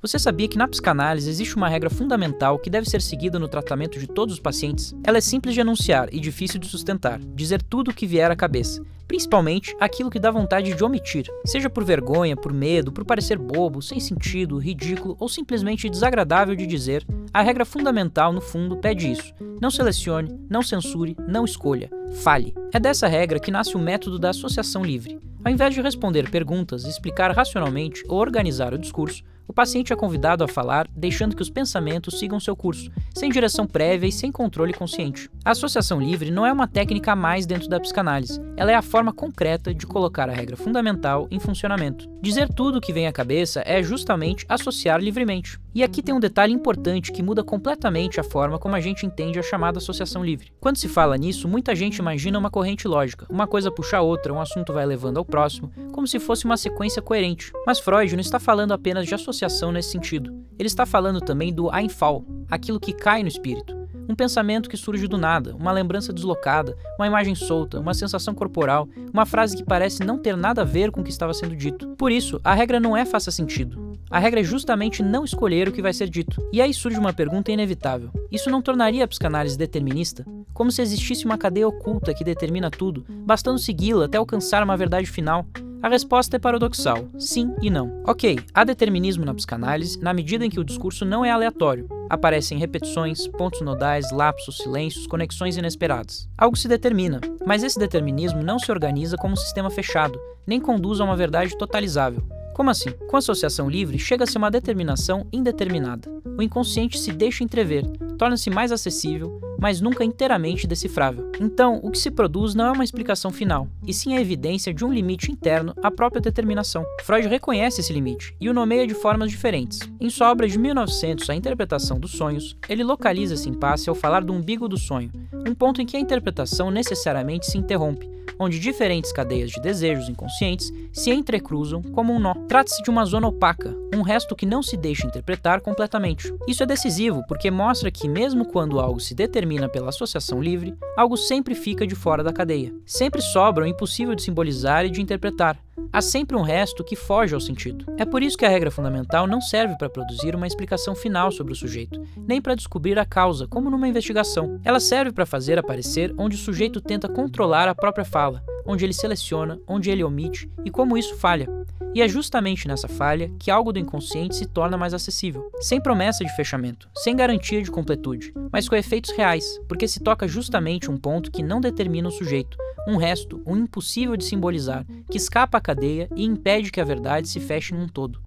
Você sabia que na psicanálise existe uma regra fundamental que deve ser seguida no tratamento de todos os pacientes? Ela é simples de enunciar e difícil de sustentar, dizer tudo o que vier à cabeça, principalmente aquilo que dá vontade de omitir, seja por vergonha, por medo, por parecer bobo, sem sentido, ridículo ou simplesmente desagradável de dizer. A regra fundamental, no fundo, pede isso. Não selecione, não censure, não escolha, fale. É dessa regra que nasce o método da associação livre. Ao invés de responder perguntas, explicar racionalmente ou organizar o discurso, o paciente é convidado a falar, deixando que os pensamentos sigam seu curso, sem direção prévia e sem controle consciente. A associação livre não é uma técnica a mais dentro da psicanálise, ela é a forma concreta de colocar a regra fundamental em funcionamento. Dizer tudo o que vem à cabeça é justamente associar livremente. E aqui tem um detalhe importante que muda completamente a forma como a gente entende a chamada associação livre. Quando se fala nisso, muita gente imagina uma corrente lógica, uma coisa puxa a outra, um assunto vai levando ao próximo, como se fosse uma sequência coerente. Mas Freud não está falando apenas de associação nesse sentido. Ele está falando também do Einfall, aquilo que cai no espírito. Um pensamento que surge do nada, uma lembrança deslocada, uma imagem solta, uma sensação corporal, uma frase que parece não ter nada a ver com o que estava sendo dito. Por isso, a regra não é faça sentido. A regra é justamente não escolher o que vai ser dito. E aí surge uma pergunta inevitável. Isso não tornaria a psicanálise determinista? Como se existisse uma cadeia oculta que determina tudo, bastando segui-la até alcançar uma verdade final? A resposta é paradoxal, sim e não. Ok, há determinismo na psicanálise na medida em que o discurso não é aleatório. Aparecem repetições, pontos nodais, lapsos, silêncios, conexões inesperadas. Algo se determina, mas esse determinismo não se organiza como um sistema fechado, nem conduz a uma verdade totalizável. Como assim? Com associação livre, chega-se a uma determinação indeterminada. O inconsciente se deixa entrever, torna-se mais acessível, mas nunca inteiramente decifrável. Então, o que se produz não é uma explicação final, e sim a evidência de um limite interno à própria determinação. Freud reconhece esse limite e o nomeia de formas diferentes. Em sua obra de 1900, A Interpretação dos Sonhos, ele localiza esse impasse ao falar do umbigo do sonho, um ponto em que a interpretação necessariamente se interrompe, onde diferentes cadeias de desejos inconscientes se entrecruzam como um nó. Trata-se de uma zona opaca, um resto que não se deixa interpretar completamente. Isso é decisivo porque mostra que, mesmo quando algo se determina pela associação livre, algo sempre fica de fora da cadeia. Sempre sobra o impossível de simbolizar e de interpretar. Há sempre um resto que foge ao sentido. É por isso que a regra fundamental não serve para produzir uma explicação final sobre o sujeito, nem para descobrir a causa, como numa investigação. Ela serve para fazer aparecer onde o sujeito tenta controlar a própria fala, onde ele seleciona, onde ele omite e como isso falha. E é justamente nessa falha que algo do inconsciente se torna mais acessível, sem promessa de fechamento, sem garantia de completude, mas com efeitos reais, porque se toca justamente um ponto que não determina o sujeito, um resto, um impossível de simbolizar, que escapa à cadeia e impede que a verdade se feche num todo.